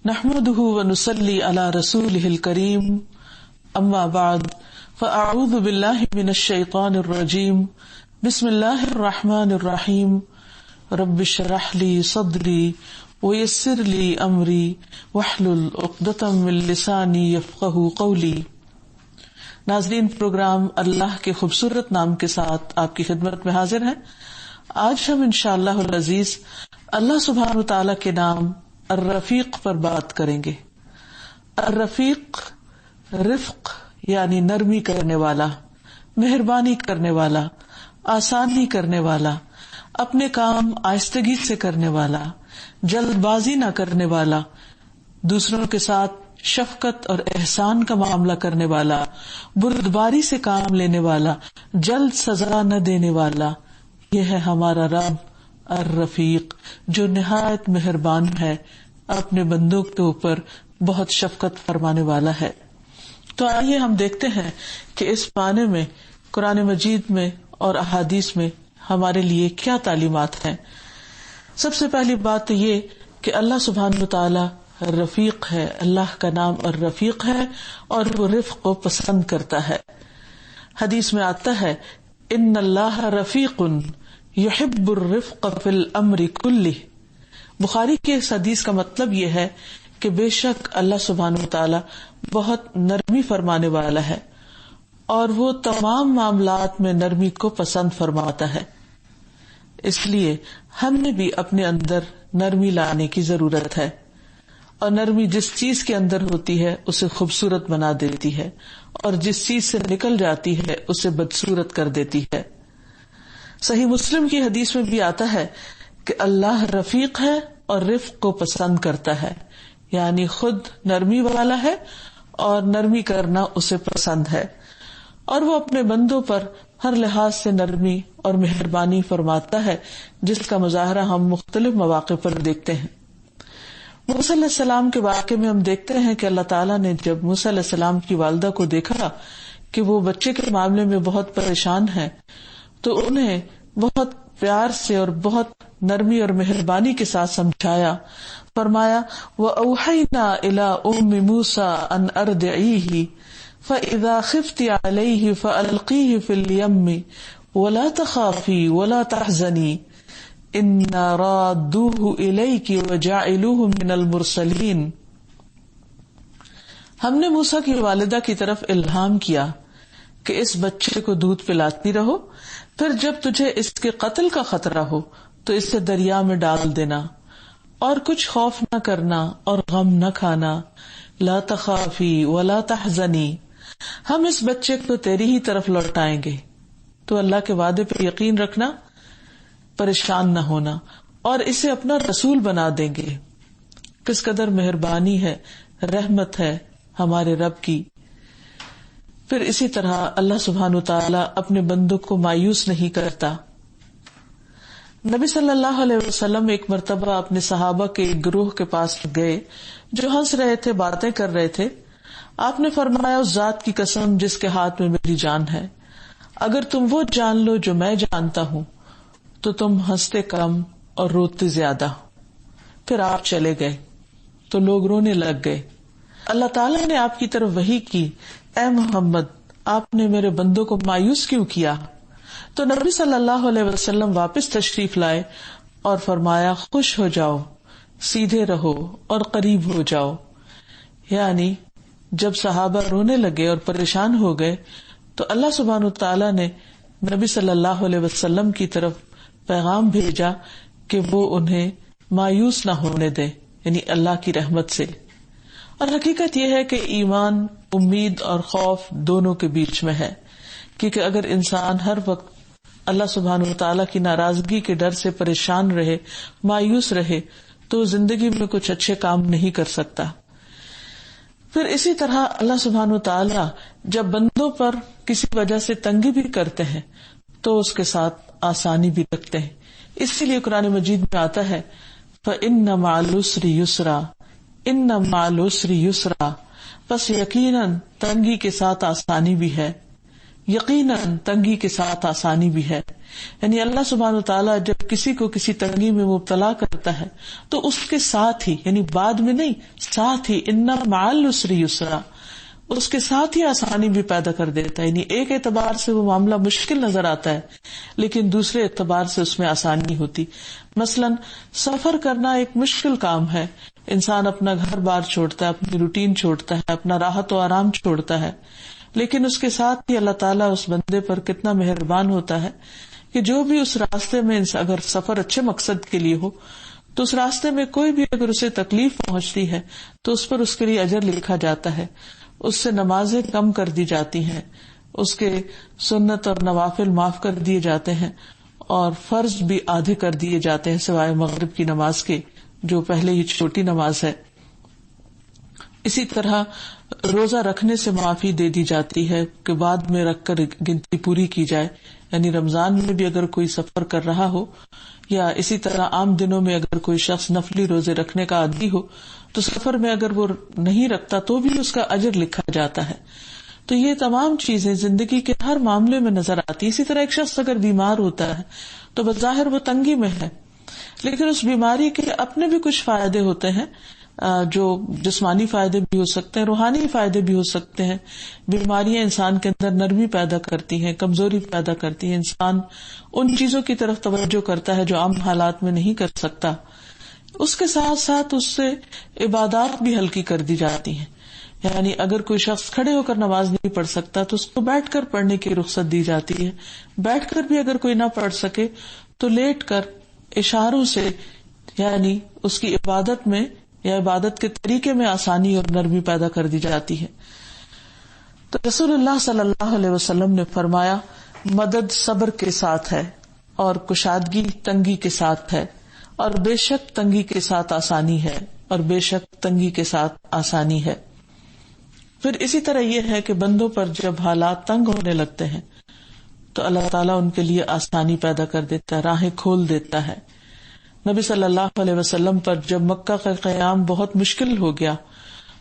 نحمده ونصلي على رسوله الكريم اما بعد فاعوذ بالله من الشيطان الرجيم بسم الله الرحمن الرحيم رب اشرح لي صدري ويسر لي امري واحلل عقدة من لساني يفقهوا قولي۔ ناظرین، پروگرام اللہ کے خوبصورت نام کے ساتھ آپ کی خدمت میں حاضر ہیں۔ آج ہم انشاءاللہ العزیز اللہ سبحانہ وتعالی کے نام الرفیق پر بات کریں گے۔ الرفیق رفق یعنی نرمی کرنے والا، مہربانی کرنے والا، آسانی کرنے والا، اپنے کام آہستگی سے کرنے والا، جلد بازی نہ کرنے والا، دوسروں کے ساتھ شفقت اور احسان کا معاملہ کرنے والا، بردباری سے کام لینے والا، جلد سزا نہ دینے والا، یہ ہے ہمارا رب الرفیق جو نہایت مہربان ہے، اپنے بندوں کے اوپر بہت شفقت فرمانے والا ہے۔ تو آئیے ہم دیکھتے ہیں کہ اس معنی میں قرآن مجید میں اور احادیث میں ہمارے لیے کیا تعلیمات ہیں۔ سب سے پہلی بات یہ کہ اللہ سبحانہ وتعالی رفیق ہے، اللہ کا نام الرفیق ہے اور وہ رفق کو پسند کرتا ہے۔ حدیث میں آتا ہے ان اللہ رفیق یحب الرفق فی الامر کلہ۔ بخاری کے اس حدیث کا مطلب یہ ہے کہ بے شک اللہ سبحانہ وتعالی بہت نرمی فرمانے والا ہے اور وہ تمام معاملات میں نرمی کو پسند فرماتا ہے۔ اس لیے ہم نے بھی اپنے اندر نرمی لانے کی ضرورت ہے، اور نرمی جس چیز کے اندر ہوتی ہے اسے خوبصورت بنا دیتی ہے، اور جس چیز سے نکل جاتی ہے اسے بدصورت کر دیتی ہے۔ صحیح مسلم کی حدیث میں بھی آتا ہے کہ اللہ رفیق ہے اور رفق کو پسند کرتا ہے، یعنی خود نرمی والا ہے اور نرمی کرنا اسے پسند ہے، اور وہ اپنے بندوں پر ہر لحاظ سے نرمی اور مہربانی فرماتا ہے، جس کا مظاہرہ ہم مختلف مواقع پر دیکھتے ہیں۔ موسیٰ علیہ السلام کے واقعے میں ہم دیکھتے ہیں کہ اللہ تعالیٰ نے جب موسیٰ علیہ السلام کی والدہ کو دیکھا کہ وہ بچے کے معاملے میں بہت پریشان ہے، تو انہیں بہت پیار سے اور بہت نرمی اور مہربانی کے ساتھ سمجھایا۔ فرمایا وَأَوْحَيْنَا إِلَىٰ أُمِّ مُوسَىٰ أَنْ أَرْضِعِيهِ فَإِذَا خِفْتِ عَلَيْهِ فَأَلْقِيهِ فِي الْيَمِّ وَلَا تَخَافِي وَلَا تَحْزَنِي إِنَّا رَادُّوهُ إِلَيْكِ وَجَاعِلُوهُ مِنَ الْمُرْسَلِينَ۔ ہم نے موسیٰ کی والدہ کی طرف الہام کیا کہ اس بچے کو دودھ پلاتی رہو، پھر جب تجھے اس کے قتل کا خطرہ ہو تو اسے دریا میں ڈال دینا، اور کچھ خوف نہ کرنا اور غم نہ کھانا، لا تخافی ولا تحزنی، ہم اس بچے کو تیری ہی طرف لوٹائیں گے۔ تو اللہ کے وعدے پہ یقین رکھنا، پریشان نہ ہونا، اور اسے اپنا رسول بنا دیں گے۔ کس قدر مہربانی ہے، رحمت ہے ہمارے رب کی۔ پھر اسی طرح اللہ سبحانہ وتعالی اپنے بندوں کو مایوس نہیں کرتا۔ نبی صلی اللہ علیہ وسلم ایک مرتبہ اپنے صحابہ کے ایک گروہ کے پاس گئے جو ہنس رہے تھے، باتیں کر رہے تھے۔ آپ نے فرمایا اس ذات کی قسم جس کے ہاتھ میں میری جان ہے، اگر تم وہ جان لو جو میں جانتا ہوں تو تم ہنستے کم اور روتے زیادہ۔ پھر آپ چلے گئے تو لوگ رونے لگ گئے۔ اللہ تعالیٰ نے آپ کی طرف وحی کی، اے محمد، آپ نے میرے بندوں کو مایوس کیوں کیا؟ تو نبی صلی اللہ علیہ وسلم واپس تشریف لائے اور فرمایا خوش ہو جاؤ، سیدھے رہو اور قریب ہو جاؤ۔ یعنی جب صحابہ رونے لگے اور پریشان ہو گئے تو اللہ سبحانہ وتعالی نے نبی صلی اللہ علیہ وسلم کی طرف پیغام بھیجا کہ وہ انہیں مایوس نہ ہونے دے، یعنی اللہ کی رحمت سے۔ اور حقیقت یہ ہے کہ ایمان امید اور خوف دونوں کے بیچ میں ہے، کیونکہ اگر انسان ہر وقت اللہ سبحانہ وتعالی کی ناراضگی کے ڈر سے پریشان رہے، مایوس رہے، تو زندگی میں کچھ اچھے کام نہیں کر سکتا۔ پھر اسی طرح اللہ سبحانہ وتعالی جب بندوں پر کسی وجہ سے تنگی بھی کرتے ہیں تو اس کے ساتھ آسانی بھی رکھتے ہیں۔ اسی لیے قرآن مجید میں آتا ہے فَإِنَّ مَعَ الْعُسْرِ يُسْرًا، اِنَّ مَعَ الْعُسْرِ يُسْرًا، بس یقیناً تنگی کے ساتھ آسانی بھی ہے، یقیناً تنگی کے ساتھ آسانی بھی ہے، یعنی اللہ سبحانہ و تعالیٰ جب کسی کو کسی تنگی میں مبتلا کرتا ہے تو اس کے ساتھ ہی، یعنی بعد میں نہیں، ساتھ ہی ان مع العسر یسرا، اس کے ساتھ ہی آسانی بھی پیدا کر دیتا ہے. یعنی ایک اعتبار سے وہ معاملہ مشکل نظر آتا ہے لیکن دوسرے اعتبار سے اس میں آسانی ہوتی. مثلاً سفر کرنا ایک مشکل کام ہے، انسان اپنا گھر بار چھوڑتا ہے، اپنی روٹین چھوڑتا ہے، اپنا راحت و آرام چھوڑتا ہے، لیکن اس کے ساتھ ہی اللہ تعالیٰ اس بندے پر کتنا مہربان ہوتا ہے کہ جو بھی اس راستے میں، اگر سفر اچھے مقصد کے لیے ہو تو اس راستے میں کوئی بھی اگر اسے تکلیف پہنچتی ہے تو اس پر اس کے لیے اجر لکھا جاتا ہے، اس سے نمازیں کم کر دی جاتی ہیں، اس کے سنت اور نوافل معاف کر دیے جاتے ہیں، اور فرض بھی آدھے کر دیے جاتے ہیں سوائے مغرب کی نماز کے جو پہلے ہی چھوٹی نماز ہے. اسی طرح روزہ رکھنے سے معافی دے دی جاتی ہے کہ بعد میں رکھ کر گنتی پوری کی جائے. یعنی رمضان میں بھی اگر کوئی سفر کر رہا ہو یا اسی طرح عام دنوں میں اگر کوئی شخص نفلی روزے رکھنے کا عادی ہو تو سفر میں اگر وہ نہیں رکھتا تو بھی اس کا اجر لکھا جاتا ہے. تو یہ تمام چیزیں زندگی کے ہر معاملے میں نظر آتی. اسی طرح ایک شخص اگر بیمار ہوتا ہے تو بظاہر وہ تنگی میں ہے، لیکن اس بیماری کے اپنے بھی کچھ فائدے ہوتے ہیں، جو جسمانی فائدے بھی ہو سکتے ہیں، روحانی فائدے بھی ہو سکتے ہیں. بیماریاں انسان کے اندر نرمی پیدا کرتی ہیں، کمزوری پیدا کرتی ہیں، انسان ان چیزوں کی طرف توجہ کرتا ہے جو عام حالات میں نہیں کر سکتا. اس کے ساتھ ساتھ اس سے عبادات بھی ہلکی کر دی جاتی ہیں. یعنی اگر کوئی شخص کھڑے ہو کر نماز نہیں پڑھ سکتا تو اس کو بیٹھ کر پڑھنے کی رخصت دی جاتی ہے. بیٹھ کر بھی اگر کوئی نہ پڑھ سکے تو لیٹ کر اشاروں سے، یعنی اس کی عبادت میں یا عبادت کے طریقے میں آسانی اور نرمی پیدا کر دی جاتی ہے. تو رسول اللہ صلی اللہ علیہ وسلم نے فرمایا، مدد صبر کے ساتھ ہے اور کشادگی تنگی کے ساتھ ہے، اور بے شک تنگی کے ساتھ آسانی ہے، اور بے شک تنگی کے ساتھ آسانی ہے. پھر اسی طرح یہ ہے کہ بندوں پر جب حالات تنگ ہونے لگتے ہیں تو اللہ تعالیٰ ان کے لیے آسانی پیدا کر دیتا ہے، راہیں کھول دیتا ہے. نبی صلی اللہ علیہ وسلم پر جب مکہ کا قیام بہت مشکل ہو گیا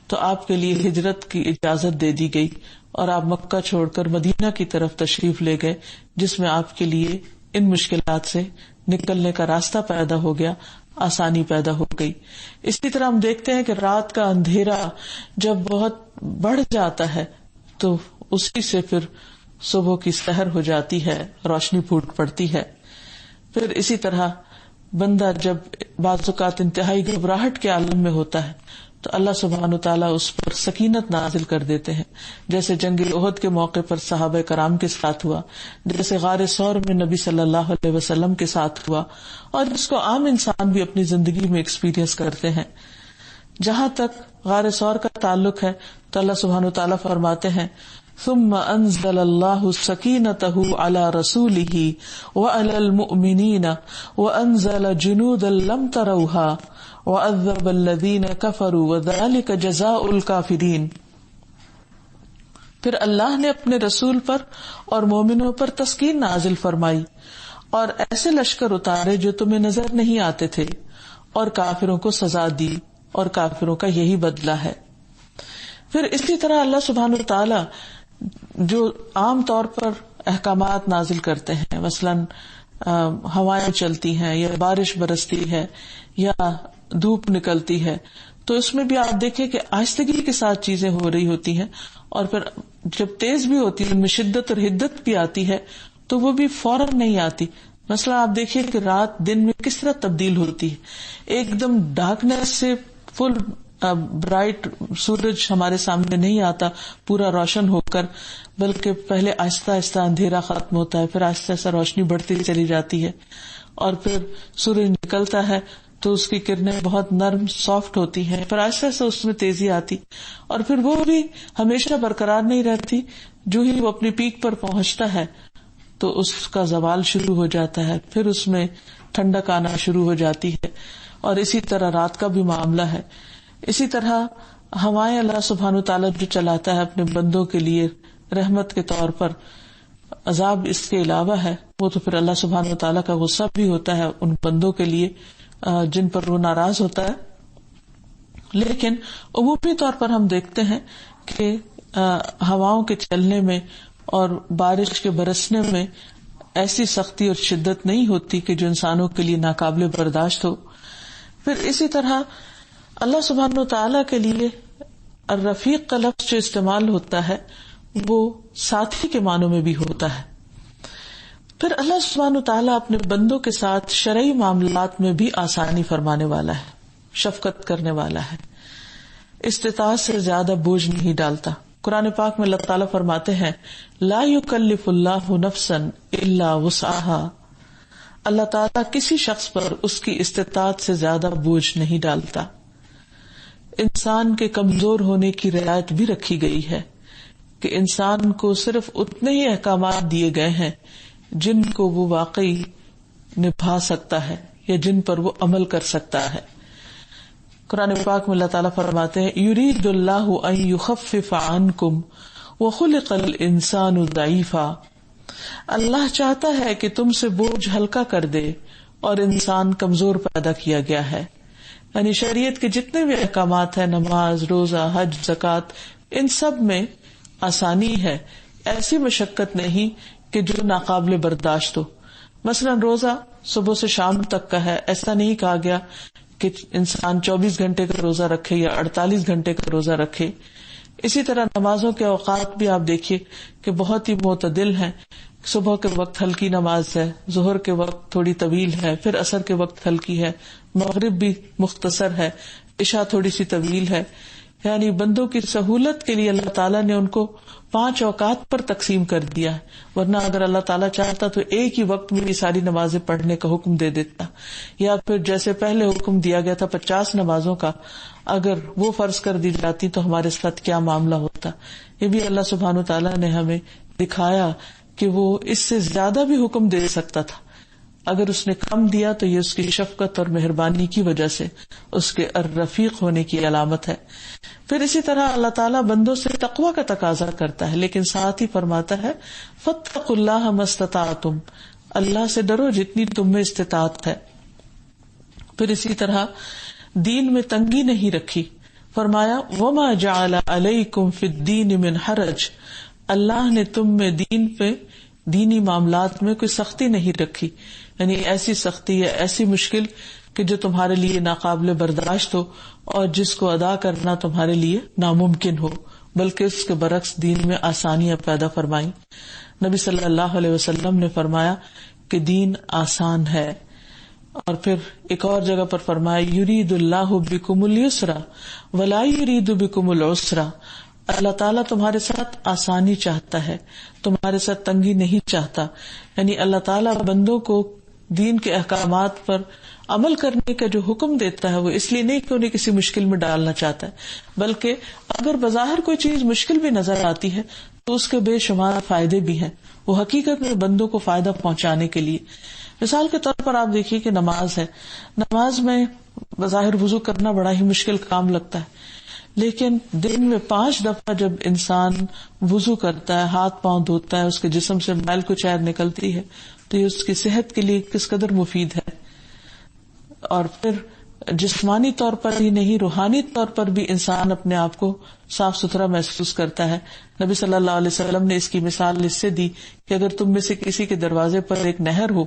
تو آپ کے لیے ہجرت کی اجازت دے دی گئی اور آپ مکہ چھوڑ کر مدینہ کی طرف تشریف لے گئے، جس میں آپ کے لیے ان مشکلات سے نکلنے کا راستہ پیدا ہو گیا، آسانی پیدا ہو گئی. اسی طرح ہم دیکھتے ہیں کہ رات کا اندھیرا جب بہت بڑھ جاتا ہے تو اسی سے پھر صبح کی سحر ہو جاتی ہے، روشنی پھوٹ پڑتی ہے. پھر اسی طرح بندہ جب بعض اوقات انتہائی گھبراہٹ کے عالم میں ہوتا ہے تو اللہ سبحانہ وتعالیٰ اس پر سکینت نازل کر دیتے ہیں، جیسے جنگ احد کے موقع پر صحابہ کرام کے ساتھ ہوا، جیسے غار ثور میں نبی صلی اللہ علیہ وسلم کے ساتھ ہوا، اور جس کو عام انسان بھی اپنی زندگی میں ایکسپیرینس کرتے ہیں. جہاں تک غار ثور کا تعلق ہے تو اللہ سبحانہ وتعالیٰ فرماتے ہیں، ثم انزل اللہ سکینتہ علی رسولہ وعلی المؤمنین وانزل جنودا لم تروها وعذب الذین کفروا وذلک جزاء الکافرین. پھر اللہ نے اپنے رسول پر اور مومنوں پر تسکین نازل فرمائی اور ایسے لشکر اتارے جو تمہیں نظر نہیں آتے تھے، اور کافروں کو سزا دی، اور کافروں کا یہی بدلہ ہے. پھر اسی طرح اللہ سبحانہ وتعالی جو عام طور پر احکامات نازل کرتے ہیں، مثلاً ہوائیں چلتی ہیں یا بارش برستی ہے یا دھوپ نکلتی ہے، تو اس میں بھی آپ دیکھیں کہ آہستگی کے ساتھ چیزیں ہو رہی ہوتی ہیں، اور پھر جب تیز بھی ہوتی ہے، ان میں شدت اور حدت بھی آتی ہے تو وہ بھی فوراً نہیں آتی. مثلا آپ دیکھیے کہ رات دن میں کس طرح تبدیل ہوتی ہے، ایک دم ڈارکنیس سے فل برائٹ سورج ہمارے سامنے نہیں آتا پورا روشن ہو کر، بلکہ پہلے آہستہ آہستہ اندھیرا ختم ہوتا ہے، پھر آہستہ آہستہ روشنی بڑھتی چلی جاتی ہے، اور پھر سورج نکلتا ہے تو اس کی کرنیں بہت نرم سافٹ ہوتی ہیں، پھر آہستہ آہستہ اس میں تیزی آتی، اور پھر وہ بھی ہمیشہ برقرار نہیں رہتی. جو ہی وہ اپنی پیک پر پہنچتا ہے تو اس کا زوال شروع ہو جاتا ہے، پھر اس میں ٹھنڈک آنا شروع ہو جاتی ہے. اور اسی طرح رات کا بھی معاملہ ہے. اسی طرح ہوائیں اللہ سبحانہ وتعالیٰ جو چلاتا ہے اپنے بندوں کے لیے رحمت کے طور پر، عذاب اس کے علاوہ ہے، وہ تو پھر اللہ سبحانہ وتعالیٰ کا غصہ بھی ہوتا ہے ان بندوں کے لیے جن پر وہ ناراض ہوتا ہے. لیکن عمومی طور پر ہم دیکھتے ہیں کہ ہواؤں کے چلنے میں اور بارش کے برسنے میں ایسی سختی اور شدت نہیں ہوتی کہ جو انسانوں کے لیے ناقابل برداشت ہو. پھر اسی طرح اللہ سبحانہ وتعالی کے لیے الرفیق کا لفظ جو استعمال ہوتا ہے وہ ساتھی کے معنوں میں بھی ہوتا ہے. پھر اللہ سبحانہ وتعالی اپنے بندوں کے ساتھ شرعی معاملات میں بھی آسانی فرمانے والا ہے، شفقت کرنے والا ہے، استطاعت سے زیادہ بوجھ نہیں ڈالتا. قرآن پاک میں اللہ تعالیٰ فرماتے ہیں لا یکلف اللہ نفسا الا وسعها. اللہ تعالیٰ کسی شخص پر اس کی استطاعت سے زیادہ بوجھ نہیں ڈالتا. انسان کے کمزور ہونے کی رعایت بھی رکھی گئی ہے کہ انسان کو صرف اتنے ہی احکامات دیے گئے ہیں جن کو وہ واقعی نبھا سکتا ہے یا جن پر وہ عمل کر سکتا ہے. قرآن پاک میں اللہ تعالیٰ فرماتے ہیں یرید اللہ ان یخفف عنکم وخلق الانسان ضعیفا. اللہ چاہتا ہے کہ تم سے بوجھ ہلکا کر دے اور انسان کمزور پیدا کیا گیا ہے. یعنی شریعت کے جتنے بھی احکامات ہیں، نماز، روزہ، حج، زکوٰۃ، ان سب میں آسانی ہے، ایسی مشقت نہیں کہ جو ناقابل برداشت ہو. مثلا روزہ صبح سے شام تک کا ہے، ایسا نہیں کہا گیا کہ انسان 24 گھنٹے کا روزہ رکھے یا 48 گھنٹے کا روزہ رکھے. اسی طرح نمازوں کے اوقات بھی آپ دیکھیے کہ بہت ہی معتدل ہیں. صبح کے وقت ہلکی نماز ہے، ظہر کے وقت تھوڑی طویل ہے، پھر عصر کے وقت ہلکی ہے، مغرب بھی مختصر ہے، عشاء تھوڑی سی طویل ہے. یعنی بندوں کی سہولت کے لیے اللہ تعالیٰ نے ان کو 5 اوقات پر تقسیم کر دیا ہے، ورنہ اگر اللہ تعالیٰ چاہتا تو ایک ہی وقت میں یہ ساری نمازیں پڑھنے کا حکم دے دیتا. یا پھر جیسے پہلے حکم دیا گیا تھا 50 نمازوں کا، اگر وہ فرض کر دی جاتی تو ہمارے ساتھ کیا معاملہ ہوتا. یہ بھی اللہ سبحانہ تعالیٰ نے ہمیں دکھایا کہ وہ اس سے زیادہ بھی حکم دے سکتا تھا. اگر اس نے کم دیا تو یہ اس کی شفقت اور مہربانی کی وجہ سے اس کے الرفیق ہونے کی علامت ہے. پھر اسی طرح اللہ تعالیٰ بندوں سے تقوی کا تقاضا کرتا ہے، لیکن ساتھ ہی فرماتا ہے فاتقوا اللہ ما استطعتم. اللہ سے ڈرو جتنی تم میں استطاعت ہے. پھر اسی طرح دین میں تنگی نہیں رکھی. فرمایا وما جعل علیکم فی الدین من حرج. اللہ نے تم میں دین پہ، دینی معاملات میں کوئی سختی نہیں رکھی، یعنی ایسی سختی یا ایسی مشکل کہ جو تمہارے لیے ناقابل برداشت ہو اور جس کو ادا کرنا تمہارے لیے ناممکن ہو، بلکہ اس کے برعکس دین میں آسانیاں پیدا فرمائیں. نبی صلی اللہ علیہ وسلم نے فرمایا کہ دین آسان ہے. اور پھر ایک اور جگہ پر فرمایا یرید اللہ بکم اليسر ولا یرید بکم العسر. اللہ تعالیٰ تمہارے ساتھ آسانی چاہتا ہے، تمہارے ساتھ تنگی نہیں چاہتا. یعنی اللہ تعالیٰ بندوں کو دین کے احکامات پر عمل کرنے کا جو حکم دیتا ہے وہ اس لیے نہیں کہ انہیں کسی مشکل میں ڈالنا چاہتا ہے، بلکہ اگر بظاہر کوئی چیز مشکل بھی نظر آتی ہے تو اس کے بے شمار فائدے بھی ہیں، وہ حقیقت میں بندوں کو فائدہ پہنچانے کے لیے. مثال کے طور پر آپ دیکھیے کہ نماز ہے، نماز میں بظاہر وضو کرنا بڑا ہی مشکل کام لگتا ہے، لیکن دن میں 5 دفعہ جب انسان وضو کرتا ہے، ہاتھ پاؤں دھوتا ہے، اس کے جسم سے میل کچیل نکلتی ہے تو یہ اس کی صحت کے لیے کس قدر مفید ہے. اور پھر جسمانی طور پر ہی نہیں، روحانی طور پر بھی انسان اپنے آپ کو صاف ستھرا محسوس کرتا ہے. نبی صلی اللہ علیہ وسلم نے اس کی مثال اس سے دی کہ اگر تم میں سے کسی کے دروازے پر ایک نہر ہو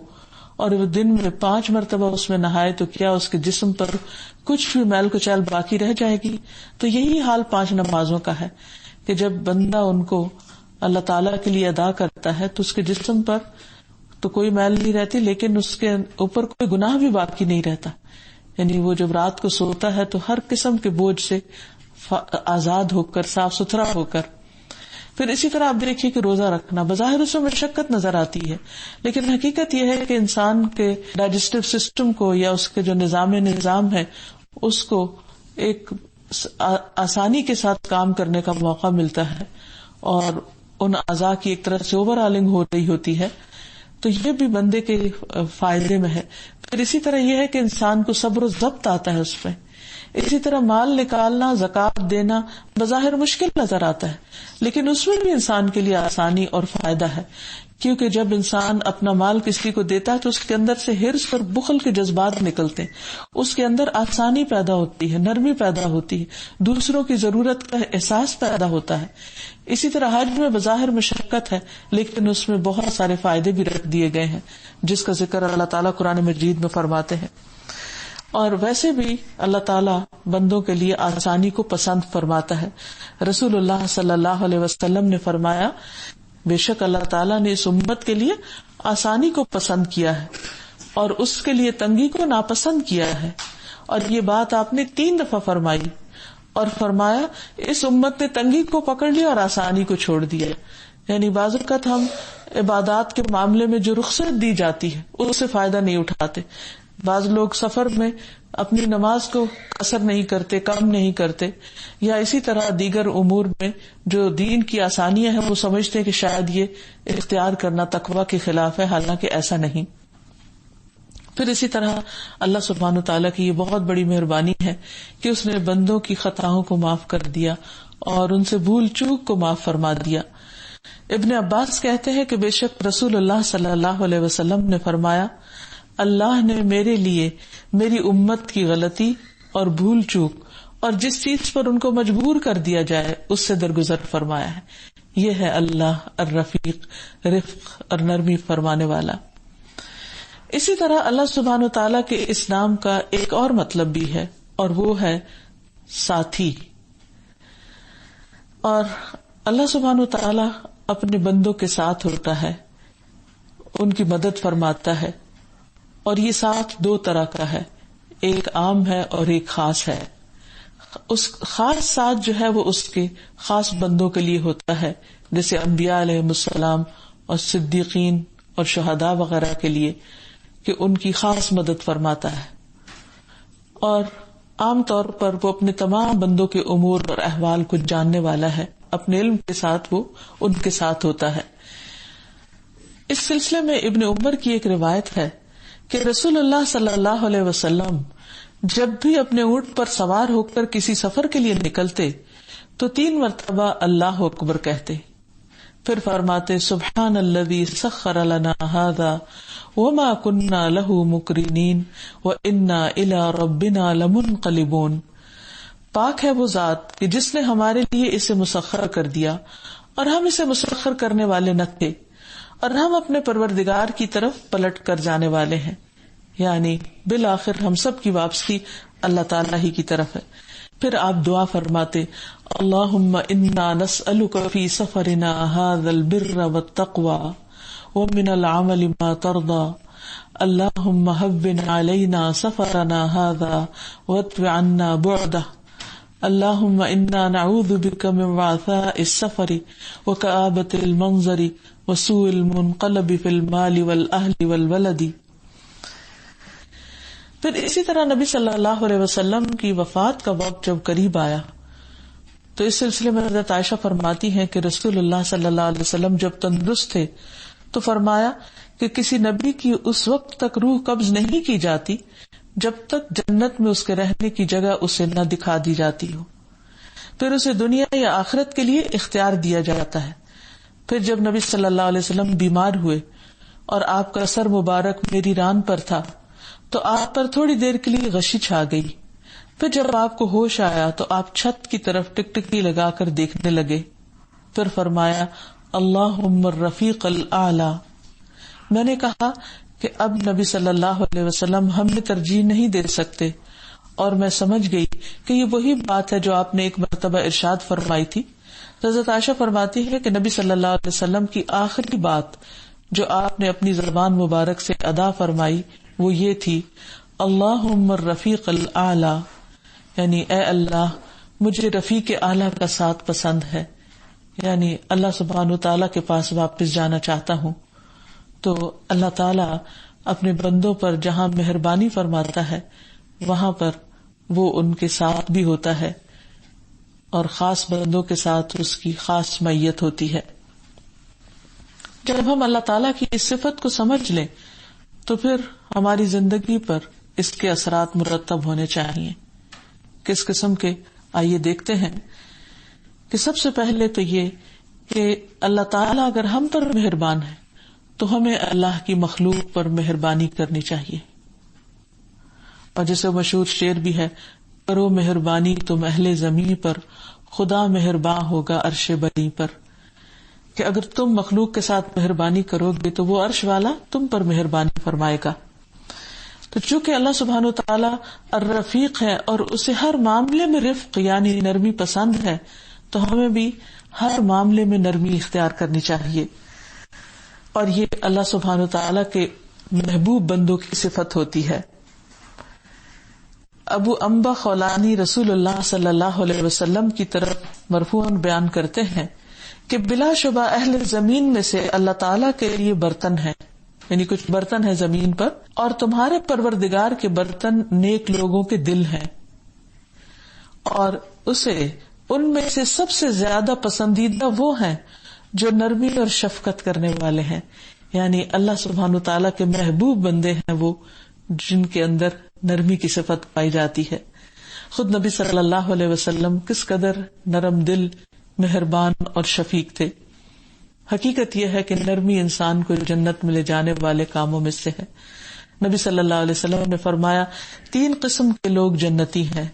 اور وہ دن میں 5 مرتبہ اس میں نہائے تو کیا اس کے جسم پر کچھ بھی میل کچیل باقی رہ جائے گی؟ تو یہی حال 5 نمازوں کا ہے کہ جب بندہ ان کو اللہ تعالیٰ کے لیے ادا کرتا ہے تو اس کے جسم پر تو کوئی میل نہیں رہتی، لیکن اس کے اوپر کوئی گناہ بھی باقی نہیں رہتا. یعنی وہ جب رات کو سوتا ہے تو ہر قسم کے بوجھ سے آزاد ہو کر، صاف ستھرا ہو کر. پھر اسی طرح آپ دیکھیے کہ روزہ رکھنا بظاہر اس میں مشقت نظر آتی ہے، لیکن حقیقت یہ ہے کہ انسان کے ڈائجسٹو سسٹم کو یا اس کے جو نظام ہے اس کو ایک آسانی کے ساتھ کام کرنے کا موقع ملتا ہے اور ان اعضاء کی ایک طرح سے اوور ہالنگ ہو رہی ہوتی ہے. تو یہ بھی بندے کے فائدے میں ہے. پھر اسی طرح یہ ہے کہ انسان کو صبر و ضبط آتا ہے اس میں. اسی طرح مال نکالنا، زکات دینا بظاہر مشکل نظر آتا ہے، لیکن اس میں بھی انسان کے لیے آسانی اور فائدہ ہے، کیونکہ جب انسان اپنا مال کسی کو دیتا ہے تو اس کے اندر سے حرص اور بخل کے جذبات نکلتے ہیں، اس کے اندر آسانی پیدا ہوتی ہے، نرمی پیدا ہوتی ہے، دوسروں کی ضرورت کا احساس پیدا ہوتا ہے۔ اسی طرح حج میں بظاہر مشقت ہے، لیکن اس میں بہت سارے فائدے بھی رکھ دیے گئے ہیں، جس کا ذکر اللہ تعالیٰ قرآن مجید میں فرماتے ہیں۔ اور ویسے بھی اللہ تعالیٰ بندوں کے لیے آسانی کو پسند فرماتا ہے۔ رسول اللہ صلی اللہ علیہ وسلم نے فرمایا، بے شک اللہ تعالیٰ نے اس امت کے لیے آسانی کو پسند کیا ہے اور اس کے لیے تنگی کو ناپسند کیا ہے۔ اور یہ بات آپ نے 3 دفعہ فرمائی اور فرمایا اس امت نے تنگی کو پکڑ لیا اور آسانی کو چھوڑ دیا۔ یعنی بعض اوقات ہم عبادات کے معاملے میں جو رخصت دی جاتی ہے اس سے فائدہ نہیں اٹھاتے۔ بعض لوگ سفر میں اپنی نماز کو قصر نہیں کرتے، کم نہیں کرتے، یا اسی طرح دیگر امور میں جو دین کی آسانیاں ہیں وہ سمجھتے ہیں کہ شاید یہ اختیار کرنا تقویٰ کے خلاف ہے، حالانکہ ایسا نہیں۔ پھر اسی طرح اللہ سبحانہ وتعالیٰ کی یہ بہت بڑی مہربانی ہے کہ اس نے بندوں کی خطاؤں کو معاف کر دیا اور ان سے بھول چوک کو معاف فرما دیا۔ ابن عباس کہتے ہیں کہ بے شک رسول اللہ صلی اللہ علیہ وسلم نے فرمایا، اللہ نے میرے لیے میری امت کی غلطی اور بھول چوک اور جس چیز پر ان کو مجبور کر دیا جائے اس سے درگزر فرمایا ہے۔ یہ ہے اللہ الرفیق، رفق اور نرمی فرمانے والا۔ اسی طرح اللہ سبحانہ وتعالیٰ کے اس نام کا ایک اور مطلب بھی ہے، اور وہ ہے ساتھی۔ اور اللہ سبحانہ وتعالیٰ اپنے بندوں کے ساتھ ہوتا ہے، ان کی مدد فرماتا ہے، اور یہ ساتھ 2 طرح کا ہے، ایک عام ہے اور ایک خاص ہے۔ اس خاص ساتھ جو ہے وہ اس کے خاص بندوں کے لیے ہوتا ہے، جیسے انبیاء علیہ السلام اور صدیقین اور شہداء وغیرہ کے لیے، کہ ان کی خاص مدد فرماتا ہے۔ اور عام طور پر وہ اپنے تمام بندوں کے امور اور احوال کو جاننے والا ہے، اپنے علم کے ساتھ وہ ان کے ساتھ ہوتا ہے۔ اس سلسلے میں ابن عمر کی ایک روایت ہے کہ رسول اللہ صلی اللہ علیہ وسلم جب بھی اپنے اونٹ پر سوار ہو کر کسی سفر کے لیے نکلتے تو 3 مرتبہ اللہ اکبر کہتے، پھر فرماتے سبحان الذی سخر لنا ھذا وما كنا له مقرنین وانا الی ربنا لمنقلبون۔ پاک ہے وہ ذات کہ جس نے ہمارے لیے اسے مسخر کر دیا اور ہم اسے مسخر کرنے والے نہ تھے، اور ہم اپنے پروردگار کی طرف پلٹ کر جانے والے ہیں، یعنی بالآخر ہم سب کی واپسی اللہ تعالیٰ ہی کی طرف ہے۔ پھر آپ دعا فرماتے، اللہم انا نسألک فی سفرنا ھذا البر والتقوی ومن العمل ما ترضى اللہم ہون علینا سفرنا ھذا واطو عنا بعدہ اللہم انا نعوذ بک من وعثاء السفر وکآبۃ المنظر وسوء المنقلب فی المال والاہل والولد۔ پھر اسی طرح نبی صلی اللہ علیہ وسلم کی وفات کا وقت جب قریب آیا تو اس سلسلے میں حضرت عائشہ فرماتی ہیں کہ رسول اللہ صلی اللہ علیہ وسلم جب تندرست تھے تو فرمایا کہ کسی نبی کی اس وقت تک روح قبض نہیں کی جاتی جب تک جنت میں اس کے رہنے کی جگہ اسے نہ دکھا دی جاتی ہو، پھر اسے دنیا یا آخرت کے لیے اختیار دیا جاتا ہے۔ پھر جب نبی صلی اللہ علیہ وسلم بیمار ہوئے اور آپ کا سر مبارک میری ران پر تھا تو آپ پر تھوڑی دیر کے لیے غشی چھا گئی۔ پھر جب آپ کو ہوش آیا تو آپ چھت کی طرف ٹکٹکی لگا کر دیکھنے لگے، پھر فرمایا اللہم الرفیق الاعلی۔ میں نے کہا کہ اب نبی صلی اللہ علیہ وسلم ہم نے ترجیح نہیں دے سکتے، اور میں سمجھ گئی کہ یہ وہی بات ہے جو آپ نے ایک مرتبہ ارشاد فرمائی تھی۔ حضرت عائشہ فرماتی ہے کہ نبی صلی اللہ علیہ وسلم کی آخری بات جو آپ نے اپنی زبان مبارک سے ادا فرمائی وہ یہ تھی، اللہم الرفیق الاعلی، یعنی اے اللہ مجھے رفیق اعلیٰ کا ساتھ پسند ہے، یعنی اللہ سبحانہ تعالیٰ کے پاس واپس جانا چاہتا ہوں۔ تو اللہ تعالیٰ اپنے بندوں پر جہاں مہربانی فرماتا ہے وہاں پر وہ ان کے ساتھ بھی ہوتا ہے، اور خاص بندوں کے ساتھ اس کی خاص معیت ہوتی ہے۔ جب ہم اللہ تعالیٰ کی اس صفت کو سمجھ لیں تو پھر ہماری زندگی پر اس کے اثرات مرتب ہونے چاہیے، کس قسم کے، آئیے دیکھتے ہیں کہ سب سے پہلے تو یہ کہ اللہ تعالیٰ اگر ہم پر مہربان ہے تو ہمیں اللہ کی مخلوق پر مہربانی کرنی چاہیے. اور جیسے مشہور شعر بھی ہے، کرو مہربانی تم اہل زمین پر، خدا مہرباں ہوگا عرش بری پر. کہ اگر تم مخلوق کے ساتھ مہربانی کرو گے تو وہ عرش والا تم پر مہربانی فرمائے گا. تو چونکہ اللہ سبحانہ وتعالی الرفیق ہے اور اسے ہر معاملے میں رفق یعنی نرمی پسند ہے، تو ہمیں بھی ہر معاملے میں نرمی اختیار کرنی چاہیے. اور یہ اللہ سبحانہ وتعالی کے محبوب بندوں کی صفت ہوتی ہے. ابو انبا خولانی رسول اللہ صلی اللہ علیہ وسلم کی طرف مرفوعاً بیان کرتے ہیں کہ بلا شبہ اہل زمین میں سے اللہ تعالیٰ کے لیے برتن ہے، یعنی کچھ برتن ہے زمین پر، اور تمہارے پروردگار کے برتن نیک لوگوں کے دل ہیں، اور اسے ان میں سے سب سے زیادہ پسندیدہ وہ ہیں جو نرمی اور شفقت کرنے والے ہیں. یعنی اللہ سبحانہ تعالیٰ کے محبوب بندے ہیں وہ جن کے اندر نرمی کی صفت پائی جاتی ہے. خود نبی صلی اللہ علیہ وسلم کس قدر نرم دل، مہربان اور شفیق تھے. حقیقت یہ ہے کہ نرمی انسان کو جنت میں لے جانے والے کاموں میں سے ہے. نبی صلی اللہ علیہ وسلم نے فرمایا 3 قسم کے لوگ جنتی ہیں،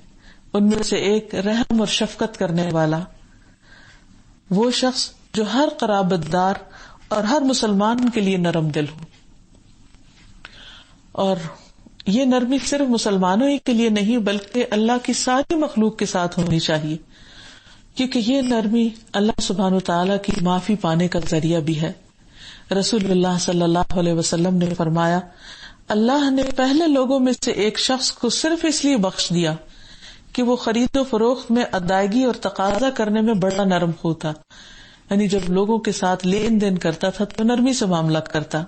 ان میں سے ایک رحم اور شفقت کرنے والا، وہ شخص جو ہر قرابت دار اور ہر مسلمان کے لیے نرم دل ہو. اور یہ نرمی صرف مسلمانوں ہی کے لیے نہیں بلکہ اللہ کی ساری مخلوق کے ساتھ ہونی چاہیے، کیونکہ یہ نرمی اللہ سبحانہ وتعالی کی معافی پانے کا ذریعہ بھی ہے. رسول اللہ صلی اللہ علیہ وسلم نے فرمایا، اللہ نے پہلے لوگوں میں سے ایک شخص کو صرف اس لیے بخش دیا کہ وہ خرید و فروخت میں ادائیگی اور تقاضا کرنے میں بڑا نرم خو تھا. یعنی جب لوگوں کے ساتھ لین دین کرتا تھا تو نرمی سے معاملہ کرتا.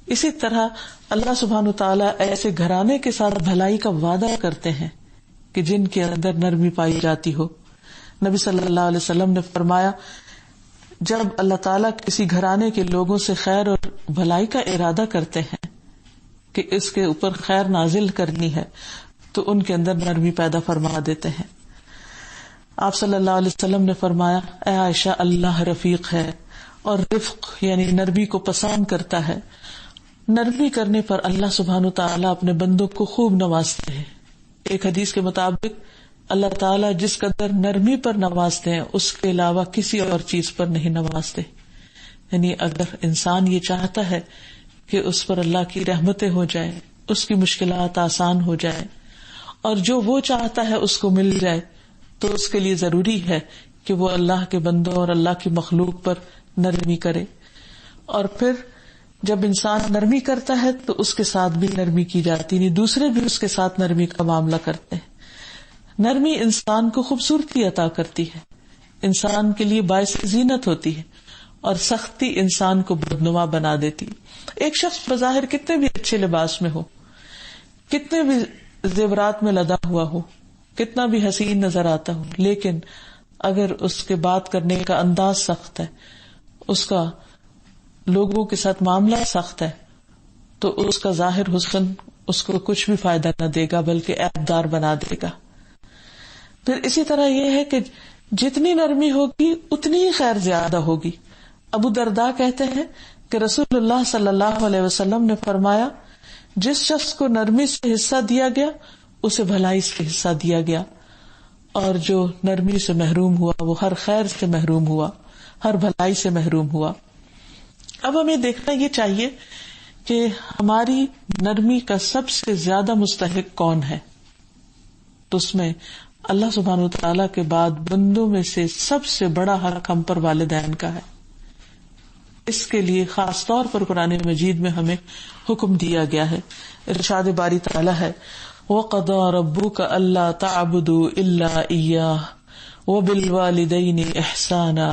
اسی طرح اللہ سبحانہ وتعالیٰ ایسے گھرانے کے ساتھ بھلائی کا وعدہ کرتے ہیں کہ جن کے اندر نرمی پائی جاتی ہو. نبی صلی اللہ علیہ وسلم نے فرمایا، جب اللہ تعالیٰ کسی گھرانے کے لوگوں سے خیر اور بھلائی کا ارادہ کرتے ہیں کہ اس کے اوپر خیر نازل کرنی ہے تو ان کے اندر نرمی پیدا فرما دیتے ہیں. آپ صلی اللہ علیہ وسلم نے فرمایا، اے عائشہ، اللہ رفیق ہے اور رفق یعنی نرمی کو پسند کرتا ہے. نرمی کرنے پر اللہ سبحانہ وتعالیٰ اپنے بندوں کو خوب نوازتے ہیں. ایک حدیث کے مطابق اللہ تعالیٰ جس قدر نرمی پر نوازتے ہیں اس کے علاوہ کسی اور چیز پر نہیں نوازتے. یعنی اگر انسان یہ چاہتا ہے کہ اس پر اللہ کی رحمتیں ہو جائیں، اس کی مشکلات آسان ہو جائیں اور جو وہ چاہتا ہے اس کو مل جائے، تو اس کے لیے ضروری ہے کہ وہ اللہ کے بندوں اور اللہ کی مخلوق پر نرمی کرے. اور پھر جب انسان نرمی کرتا ہے تو اس کے ساتھ بھی نرمی کی جاتی، نہیں دوسرے بھی اس کے ساتھ نرمی کا معاملہ کرتے ہیں. نرمی انسان کو خوبصورتی عطا کرتی ہے، انسان کے لیے باعث زینت ہوتی ہے، اور سختی انسان کو بدنما بنا دیتی. ایک شخص بظاہر کتنے بھی اچھے لباس میں ہو، کتنے بھی زیورات میں لدا ہوا ہو، کتنا بھی حسین نظر آتا ہو، لیکن اگر اس کے بات کرنے کا انداز سخت ہے، اس کا لوگوں کے ساتھ معاملہ سخت ہے، تو اس کا ظاہر حسن اس کو کچھ بھی فائدہ نہ دے گا بلکہ عیبدار بنا دے گا. پھر اسی طرح یہ ہے کہ جتنی نرمی ہوگی اتنی ہی خیر زیادہ ہوگی. ابو درداء کہتے ہیں کہ رسول اللہ صلی اللہ علیہ وسلم نے فرمایا، جس شخص کو نرمی سے حصہ دیا گیا اسے بھلائی سے حصہ دیا گیا، اور جو نرمی سے محروم ہوا وہ ہر خیر سے محروم ہوا، ہر بھلائی سے محروم ہوا. اب ہمیں دیکھنا یہ چاہیے کہ ہماری نرمی کا سب سے زیادہ مستحق کون ہے. تو اس میں اللہ سبحانہ وتعالیٰ کے بعد بندوں میں سے سب سے بڑا حق ہم پر والدین کا ہے. اس کے لیے خاص طور پر قرآن مجید میں ہمیں حکم دیا گیا ہے. ارشاد باری تعالیٰ ہے، وَقَضَىٰ رَبُّكَ أَلَّا تَعْبُدُوا إِلَّا إِيَّاهُ وَبِالْوَالِدَيْنِ إِحْسَانًا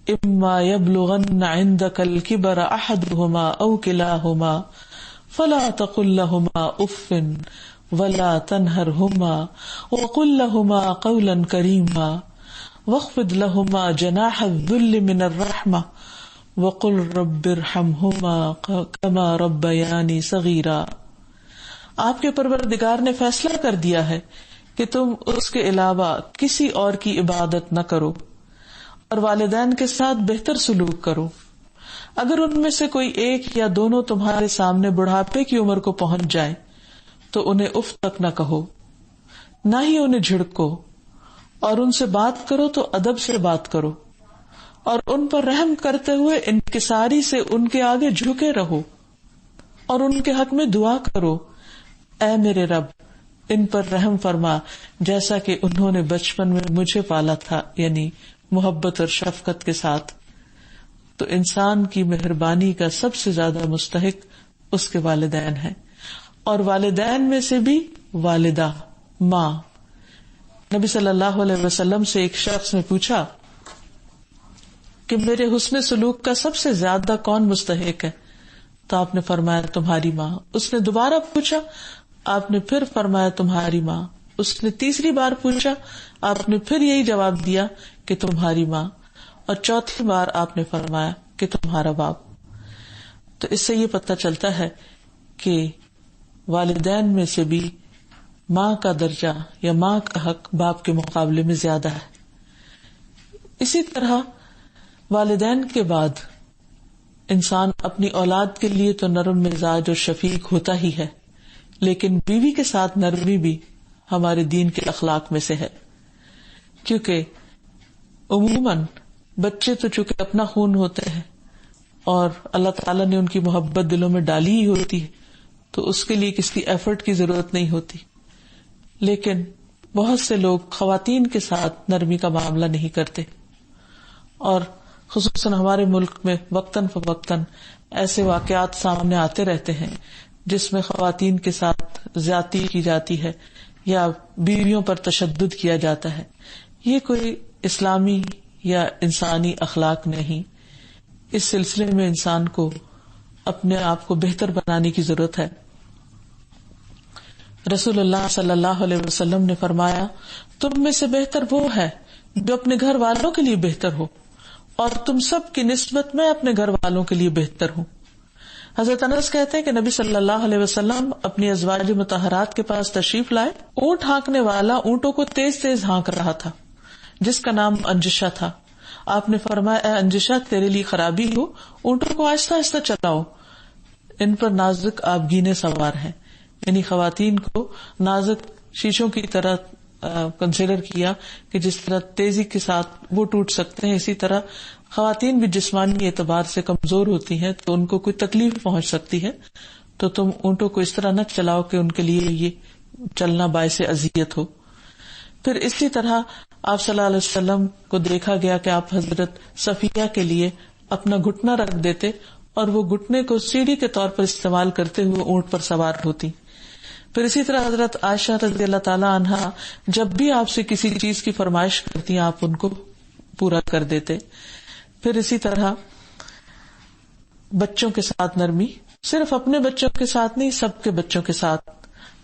إِمَّا يَبْلُغَنَّ عِندَكَ الْكِبَرَ أَحَدُهُمَا أَوْ كِلَاهُمَا فَلَا تَقُل لَّهُمَا أُفٍّ وَلَا تَنْهَرْهُمَا وَقُل لَّهُمَا قَوْلًا كَرِيمًا وَاخْفِضْ لَهُمَا جَنَاحَ الذُّلِّ مِنَ الرَّحْمَةِ وَقُل رَّبِّ ارْحَمْهُمَا كَمَا رَبَّيَانِي صَغِيرًا. آپ کے پروردگار نے فیصلہ کر دیا ہے کہ تم اس کے علاوہ کسی اور کی عبادت نہ کرو اور والدین کے ساتھ بہتر سلوک کرو. اگر ان میں سے کوئی ایک یا دونوں تمہارے سامنے بڑھاپے کی عمر کو پہنچ جائے تو انہیں اف تک نہ کہو، نہ ہی انہیں جھڑکو، اور ان سے بات کرو تو ادب سے بات کرو، اور ان پر رحم کرتے ہوئے انکساری سے ان کے آگے جھکے رہو، اور ان کے حق میں دعا کرو، اے میرے رب ان پر رحم فرما جیسا کہ انہوں نے بچپن میں مجھے پالا تھا، یعنی محبت اور شفقت کے ساتھ. تو انسان کی مہربانی کا سب سے زیادہ مستحق اس کے والدین ہیں، اور والدین میں سے بھی والدہ، ماں. نبی صلی اللہ علیہ وسلم سے ایک شخص نے پوچھا کہ میرے حسن سلوک کا سب سے زیادہ کون مستحق ہے؟ تو آپ نے فرمایا تمہاری ماں. اس نے دوبارہ پوچھا، آپ نے پھر فرمایا تمہاری ماں. اس نے تیسری بار پوچھا، آپ نے پھر یہی جواب دیا کہ تمہاری ماں. اور چوتھی بار آپ نے فرمایا کہ تمہارا باپ. تو اس سے یہ پتہ چلتا ہے کہ والدین میں سے بھی ماں کا درجہ یا ماں کا حق باپ کے مقابلے میں زیادہ ہے. اسی طرح والدین کے بعد انسان اپنی اولاد کے لیے تو نرم مزاج اور شفیق ہوتا ہی ہے، لیکن بیوی کے ساتھ نرمی بھی ہمارے دین کے اخلاق میں سے ہے. کیونکہ عموماً بچے تو چونکہ اپنا خون ہوتے ہیں اور اللہ تعالیٰ نے ان کی محبت دلوں میں ڈالی ہی ہوتی ہے، تو اس کے لیے کسی ایفرٹ کی ضرورت نہیں ہوتی. لیکن بہت سے لوگ خواتین کے ساتھ نرمی کا معاملہ نہیں کرتے، اور خصوصاً ہمارے ملک میں وقتاً فوقتاً ایسے واقعات سامنے آتے رہتے ہیں جس میں خواتین کے ساتھ زیادتی کی جاتی ہے یا بیویوں پر تشدد کیا جاتا ہے. یہ کوئی اسلامی یا انسانی اخلاق نہیں. اس سلسلے میں انسان کو اپنے آپ کو بہتر بنانے کی ضرورت ہے. رسول اللہ صلی اللہ علیہ وسلم نے فرمایا تم میں سے بہتر وہ ہے جو اپنے گھر والوں کے لیے بہتر ہو، اور تم سب کی نسبت میں اپنے گھر والوں کے لیے بہتر ہوں. حضرت انس کہتے ہیں کہ نبی صلی اللہ علیہ وسلم اپنی ازواج مطہرات کے پاس تشریف لائے. اونٹ ہانکنے والا اونٹوں کو تیز تیز ہانک رہا تھا جس کا نام انجشہ تھا. آپ نے فرمایا اے انجشہ تیرے لیے خرابی ہو، اونٹوں کو آہستہ آہستہ چلاؤ، ان پر نازک آبگینے سوار ہیں. یعنی خواتین کو نازک شیشوں کی طرح کنسیڈر کیا کہ جس طرح تیزی کے ساتھ وہ ٹوٹ سکتے ہیں، اسی طرح خواتین بھی جسمانی اعتبار سے کمزور ہوتی ہیں تو ان کو کوئی تکلیف پہنچ سکتی ہے. تو تم اونٹوں کو اس طرح نہ چلاؤ کہ ان کے لیے یہ چلنا باعث اذیت ہو. پھر اسی طرح آپ صلی اللہ علیہ وسلم کو دیکھا گیا کہ آپ حضرت صفیہ کے لیے اپنا گھٹنا رکھ دیتے اور وہ گھٹنے کو سیڑھی کے طور پر استعمال کرتے ہوئے اونٹ پر سوار ہوتی. پھر اسی طرح حضرت عائشہ رضی اللہ تعالی عنہا جب بھی آپ سے کسی چیز کی فرمائش کرتی ہیں آپ ان کو پورا کر دیتے. پھر اسی طرح بچوں کے ساتھ نرمی، صرف اپنے بچوں کے ساتھ نہیں، سب کے بچوں کے ساتھ.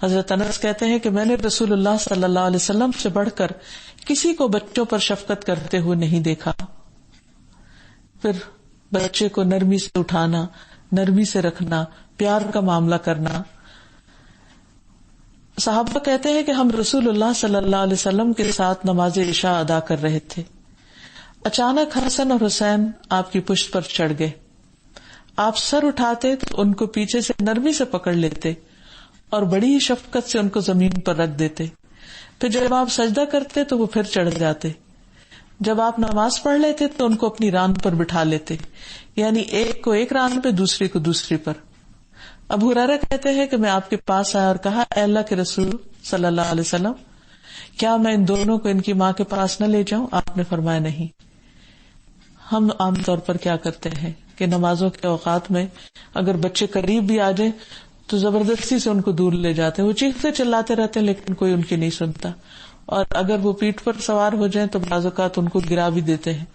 حضرت انس کہتے ہیں کہ میں نے رسول اللہ صلی اللہ علیہ وسلم سے بڑھ کر کسی کو بچوں پر شفقت کرتے ہوئے نہیں دیکھا. پھر بچے کو نرمی سے اٹھانا، نرمی سے رکھنا، پیار کا معاملہ کرنا. صحابہ کہتے ہیں کہ ہم رسول اللہ صلی اللہ علیہ وسلم کے ساتھ نماز عشاء ادا کر رہے تھے. اچانک حسن اور حسین آپ کی پشت پر چڑھ گئے. آپ سر اٹھاتے تو ان کو پیچھے سے نرمی سے پکڑ لیتے اور بڑی ہی شفقت سے ان کو زمین پر رکھ دیتے. پھر جب آپ سجدہ کرتے تو وہ پھر چڑھ جاتے. جب آپ نماز پڑھ لیتے تو ان کو اپنی ران پر بٹھا لیتے، یعنی ایک کو ایک ران پہ دوسری کو دوسری پر. ابو ہریرہ کہتے ہیں کہ میں آپ کے پاس آیا اور کہا اے اللہ کے رسول صلی اللہ علیہ وسلم، کیا میں ان دونوں کو ان کی ماں کے پاس نہ لے جاؤں؟ آپ نے فرمایا نہیں. ہم عام طور پر کیا کرتے ہیں کہ نمازوں کے اوقات میں اگر بچے قریب بھی آ جائیں تو زبردستی سے ان کو دور لے جاتے ہیں. وہ چیختے چلاتے رہتے ہیں لیکن کوئی ان کی نہیں سنتا، اور اگر وہ پیٹھ پر سوار ہو جائیں تو بعض اوقات ان کو گرا بھی دیتے ہیں.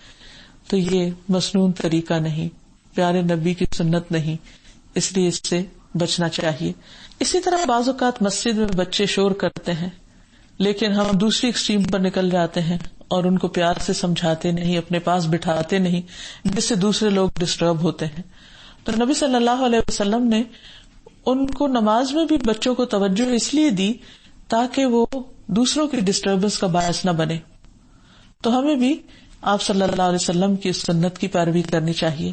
تو یہ مسنون طریقہ نہیں، پیارے نبی کی سنت نہیں، اس لیے اس سے بچنا چاہیے. اسی طرح بعض اوقات مسجد میں بچے شور کرتے ہیں لیکن ہم دوسری ایکسٹریم پر نکل جاتے ہیں اور ان کو پیار سے سمجھاتے نہیں، اپنے پاس بٹھاتے نہیں، جس سے دوسرے لوگ ڈسٹرب ہوتے ہیں. تو نبی صلی اللہ علیہ وسلم نے ان کو نماز میں بھی بچوں کو توجہ اس لیے دی تاکہ وہ دوسروں کی ڈسٹربنس کا باعث نہ بنے. تو ہمیں بھی آپ صلی اللہ علیہ وسلم کی سنت کی پیروی کرنی چاہیے.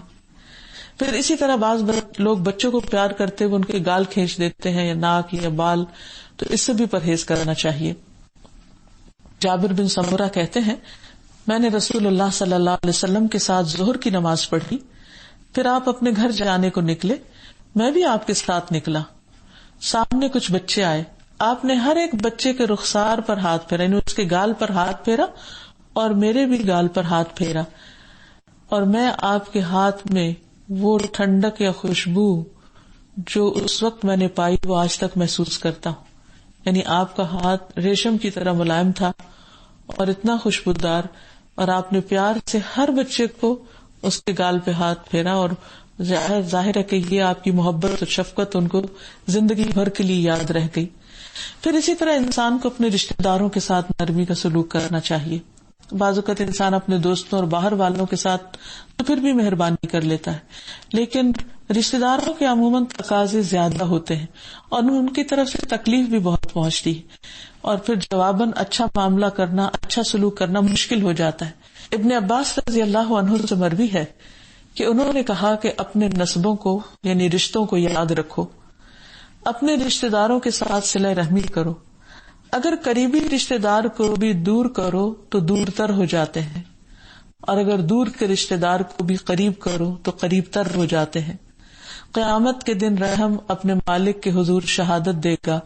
پھر اسی طرح بعض لوگ بچوں کو پیار کرتے ہوئے ان کے گال کھینچ دیتے ہیں یا ناک یا بال، تو اس سے بھی پرہیز کرنا چاہیے. جابر بن سمرہ کہتے ہیں میں نے رسول اللہ صلی اللہ علیہ وسلم کے ساتھ ظہر کی نماز پڑھی، پھر آپ اپنے گھر جانے کو نکلے، میں بھی آپ کے ساتھ نکلا. سامنے کچھ بچے آئے، آپ نے ہر ایک بچے کے رخسار پر ہاتھ پھیرا، یعنی اس کے گال پر ہاتھ پھیرا اور میرے بھی گال پر ہاتھ پھیرا، اور میں آپ کے ہاتھ میں وہ ٹھنڈک یا خوشبو جو اس وقت میں نے پائی وہ آج تک محسوس کرتا ہوں. یعنی آپ کا ہاتھ ریشم کی طرح ملائم تھا اور اتنا خوشبودار، اور آپ نے پیار سے ہر بچے کو اس کے گال پہ ہاتھ پھیرا، اور ظاہر ہے کہ یہ آپ کی محبت اور شفقت ان کو زندگی بھر کے لیے یاد رہ گئی. پھر اسی طرح انسان کو اپنے رشتہ داروں کے ساتھ نرمی کا سلوک کرنا چاہیے. بعض اوقات انسان اپنے دوستوں اور باہر والوں کے ساتھ تو پھر بھی مہربانی کر لیتا ہے، لیکن رشتہ داروں کے عموماً تقاضے زیادہ ہوتے ہیں اور ان کی طرف سے تکلیف بھی بہت پہنچتی ہے، اور پھر جواباً اچھا معاملہ کرنا، اچھا سلوک کرنا مشکل ہو جاتا ہے. ابن عباس رضی اللہ عنہ سے مروی ہے کہ انہوں نے کہا کہ اپنے نسبوں کو یعنی رشتوں کو یاد رکھو، اپنے رشتہ داروں کے ساتھ صلہ رحمی کرو. اگر قریبی رشتہ دار کو بھی دور کرو تو دور تر ہو جاتے ہیں، اور اگر دور کے رشتہ دار کو بھی قریب کرو تو قریب تر ہو جاتے ہیں. قیامت کے دن رحم اپنے مالک کے حضور شہادت دے گا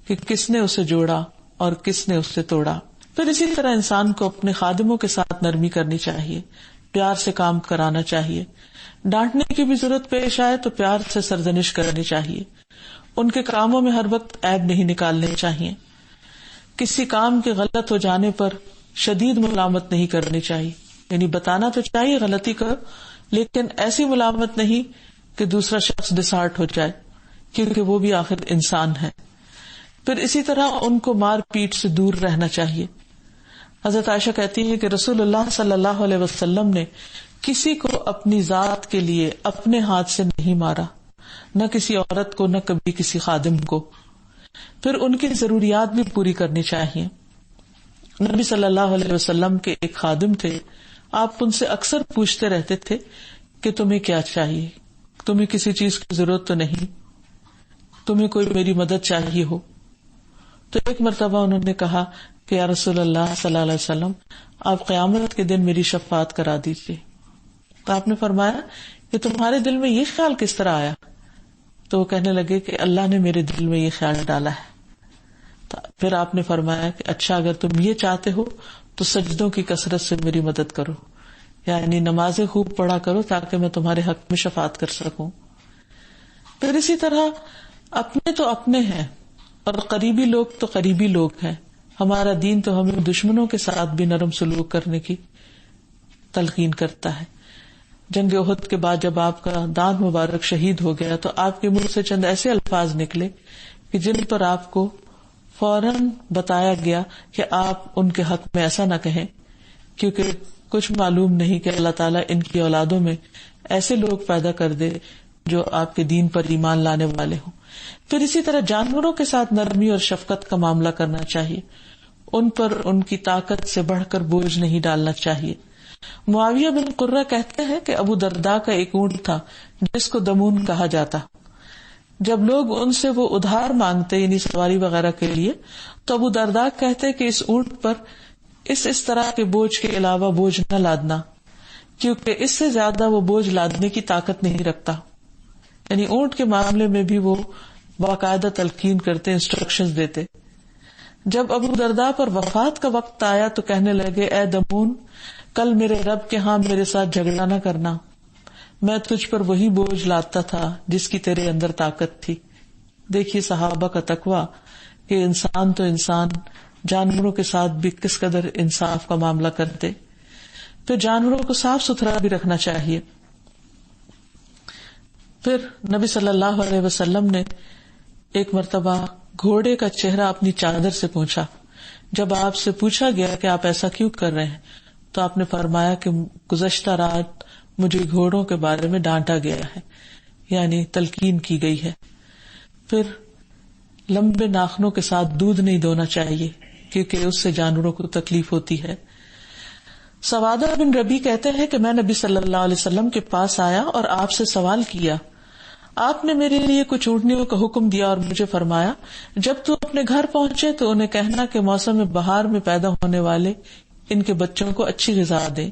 کہ کس نے اسے جوڑا اور کس نے اسے توڑا. پھر اسی طرح انسان کو اپنے خادموں کے ساتھ نرمی کرنی چاہیے، پیار سے کام کرانا چاہیے. ڈانٹنے کی بھی ضرورت پیش آئے تو پیار سے سرزنش کرنی چاہیے. ان کے کاموں میں ہر وقت عیب نہیں نکالنے چاہیے. کسی کام کے غلط ہو جانے پر شدید ملامت نہیں کرنی چاہیے، یعنی بتانا تو چاہیے غلطی کرو، لیکن ایسی ملامت نہیں کہ دوسرا شخص ڈسہارٹ ہو جائے، کیونکہ وہ بھی آخر انسان ہے. پھر اسی طرح ان کو مار پیٹ سے دور رہنا چاہیے. حضرت عائشہ کہتی ہے کہ رسول اللہ صلی اللہ علیہ وسلم نے کسی کو اپنی ذات کے لیے اپنے ہاتھ سے نہیں مارا، نہ کسی عورت کو، نہ کبھی کسی خادم کو. پھر ان کی ضروریات بھی پوری کرنی چاہیے. نبی صلی اللہ علیہ وسلم کے ایک خادم تھے، آپ ان سے اکثر پوچھتے رہتے تھے کہ تمہیں کیا چاہیے، تمہیں کسی چیز کی ضرورت تو نہیں، تمہیں کوئی میری مدد چاہیے ہو. تو ایک مرتبہ انہوں نے کہا کہ یا رسول اللہ صلی اللہ علیہ وسلم، آپ قیامت کے دن میری شفاعت کرا دیجیے. تو آپ نے فرمایا کہ تمہارے دل میں یہ خیال کس طرح آیا؟ تو وہ کہنے لگے کہ اللہ نے میرے دل میں یہ خیال ڈالا ہے. پھر آپ نے فرمایا کہ اچھا اگر تم یہ چاہتے ہو تو سجدوں کی کثرت سے میری مدد کرو، یعنی نمازیں خوب پڑھا کرو تاکہ میں تمہارے حق میں شفاعت کر سکوں. پھر اسی طرح اپنے تو اپنے ہیں اور قریبی لوگ تو قریبی لوگ ہیں. ہمارا دین تو ہمیں دشمنوں کے ساتھ بھی نرم سلوک کرنے کی تلقین کرتا ہے. جنگ احد کے بعد جب آپ کا دانت مبارک شہید ہو گیا تو آپ کے منہ سے چند ایسے الفاظ نکلے کہ جن پر آپ کو فوراً بتایا گیا کہ آپ ان کے حق میں ایسا نہ کہیں، کیونکہ کچھ معلوم نہیں کہ اللہ تعالیٰ ان کی اولادوں میں ایسے لوگ پیدا کر دے جو آپ کے دین پر ایمان لانے والے ہوں. پھر اسی طرح جانوروں کے ساتھ نرمی اور شفقت کا معاملہ کرنا چاہیے، ان پر ان کی طاقت سے بڑھ کر بوجھ نہیں ڈالنا چاہیے. معاویہ بن قرہ کہتے ہیں کہ ابو درداء کا ایک اونٹ تھا جس کو دمون کہا جاتا. جب لوگ ان سے وہ ادھار مانگتے یعنی سواری وغیرہ کے لیے تو ابو درداء کہتے کہ اس اونٹ پر اس طرح کے بوجھ کے علاوہ بوجھ نہ لادنا، کیونکہ اس سے زیادہ وہ بوجھ لادنے کی طاقت نہیں رکھتا. یعنی اونٹ کے معاملے میں بھی وہ باقاعدہ تلقین کرتے، انسٹرکشنز دیتے. جب ابو درداء پر وفات کا وقت آیا تو کہنے لگے اے دمون، کل میرے رب کے ہاں میرے ساتھ جھگڑا نہ کرنا، میں تجھ پر وہی بوجھ لاتا تھا جس کی تیرے اندر طاقت تھی. دیکھیے صحابہ کا تقوی کہ انسان تو انسان، جانوروں کے ساتھ بھی کس قدر انصاف کا معاملہ کرتے. پھر جانوروں کو صاف ستھرا بھی رکھنا چاہیے. پھر نبی صلی اللہ علیہ وسلم نے ایک مرتبہ گھوڑے کا چہرہ اپنی چادر سے پوچھا. جب آپ سے پوچھا گیا کہ آپ ایسا کیوں کر رہے ہیں تو آپ نے فرمایا کہ گزشتہ رات مجھے گھوڑوں کے بارے میں ڈانٹا گیا ہے، یعنی تلقین کی گئی ہے. پھر لمبے ناخنوں کے ساتھ دودھ نہیں دونا چاہیے، کیونکہ اس سے جانوروں کو تکلیف ہوتی ہے. سوادہ بن ربی کہتے ہیں کہ میں نبی صلی اللہ علیہ وسلم کے پاس آیا اور آپ سے سوال کیا. آپ نے میرے لیے کچھ اونٹنیوں کا حکم دیا اور مجھے فرمایا جب تو اپنے گھر پہنچے تو انہیں کہنا کہ موسم بہار میں پیدا ہونے والے ان کے بچوں کو اچھی غذا دیں.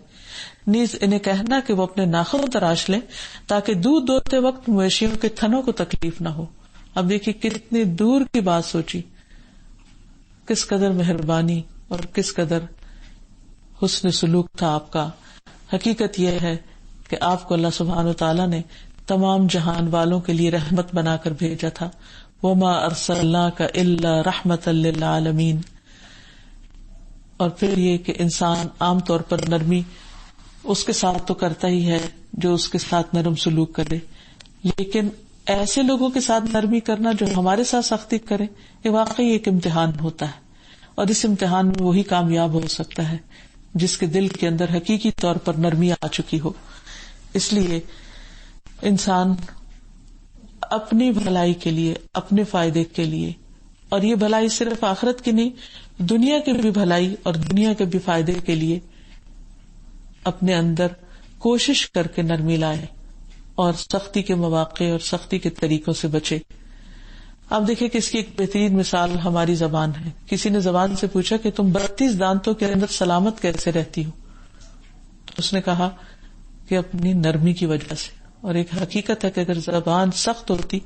نیز انہیں کہنا کہ وہ اپنے ناخن تراش لیں تاکہ دودھ دوہتے وقت مویشیوں کے تھنوں کو تکلیف نہ ہو. اب دیکھیے کتنی دور کی بات سوچی، کس قدر مہربانی اور کس قدر حسن سلوک تھا آپ کا. حقیقت یہ ہے کہ آپ کو اللہ سبحانہ و تعالیٰ نے تمام جہان والوں کے لیے رحمت بنا کر بھیجا تھا. وما ارسلناک الا رحمتا للعالمین. اور پھر یہ کہ انسان عام طور پر نرمی اس کے ساتھ تو کرتا ہی ہے جو اس کے ساتھ نرم سلوک کرے، لیکن ایسے لوگوں کے ساتھ نرمی کرنا جو ہمارے ساتھ سختی کرے، یہ واقعی ایک امتحان ہوتا ہے. اور اس امتحان میں وہی کامیاب ہو سکتا ہے جس کے دل کے اندر حقیقی طور پر نرمی آ چکی ہو. اس لیے انسان اپنی بھلائی کے لیے، اپنے فائدے کے لیے، اور یہ بھلائی صرف آخرت کی نہیں، دنیا کی بھی بھلائی اور دنیا کے بھی فائدے کے لیے اپنے اندر کوشش کر کے نرمی لائے اور سختی کے مواقع اور سختی کے طریقوں سے بچے. آپ دیکھیں کہ اس کی ایک بہترین مثال ہماری زبان ہے. کسی نے زبان سے پوچھا کہ تم 32 دانتوں کے اندر سلامت کیسے رہتی ہو؟ تو اس نے کہا کہ اپنی نرمی کی وجہ سے. اور ایک حقیقت ہے کہ اگر زبان سخت ہوتی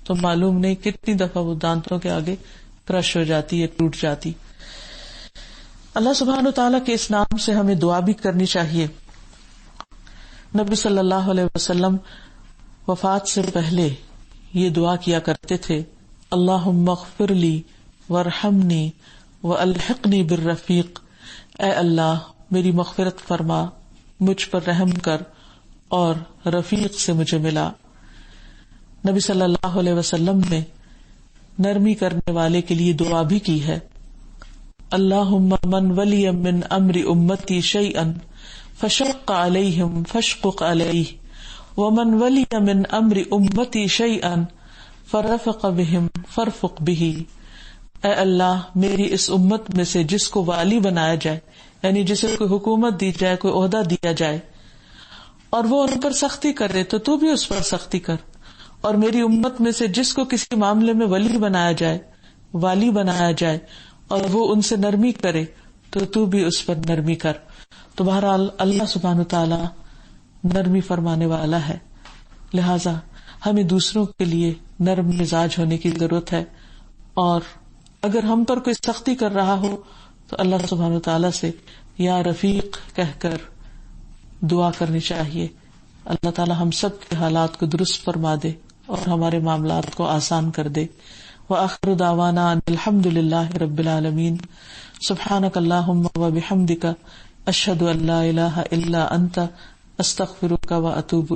تو معلوم نہیں کتنی دفعہ وہ دانتوں کے آگے کرش ہو جاتی یا ٹوٹ جاتی. اللہ سبحانہ و تعالیٰ کے اس نام سے ہمیں دعا بھی کرنی چاہیے. نبی صلی اللہ علیہ وسلم وفات سے پہلے یہ دعا کیا کرتے تھے، اللہم اغفر لی وارحمنی والحقنی بالرفیق. اے اللہ میری مغفرت فرما، مجھ پر رحم کر اور رفیق سے مجھے ملا. نبی صلی اللہ علیہ وسلم نے نرمی کرنے والے کے لیے دعا بھی کی ہے، اللہم من ولی من امر امتی شیئا فشق علیہم فاشقق علیہ ومن ولی من امر امتی شیئا فرفق بہم فرفق بہ. اے اللہ میری اس امت میں سے جس کو والی بنایا جائے، یعنی جسے کوئی حکومت دی جائے، کوئی عہدہ دیا جائے، اور وہ ان پر سختی کرے تو بھی اس پر سختی کر. اور میری امت میں سے جس کو کسی معاملے میں ولی بنایا جائے، والی بنایا جائے، اور وہ ان سے نرمی کرے تو بھی اس پر نرمی کر. تو بہرحال اللہ سبحانہ تعالیٰ نرمی فرمانے والا ہے، لہذا ہمیں دوسروں کے لیے نرم مزاج ہونے کی ضرورت ہے. اور اگر ہم پر کوئی سختی کر رہا ہو تو اللہ سبحانہ تعالیٰ سے یا رفیق کہہ کر دعا کرنی چاہیے. اللہ تعالیٰ ہم سب کے حالات کو درست فرما دے اور ہمارے معاملات کو آسان کر دے. وآخر دعوانا ان الحمد للہ رب العالمین. سبحانک اللہم وبحمدک اشہد ان لا الہ الا انت استغفرک واتوب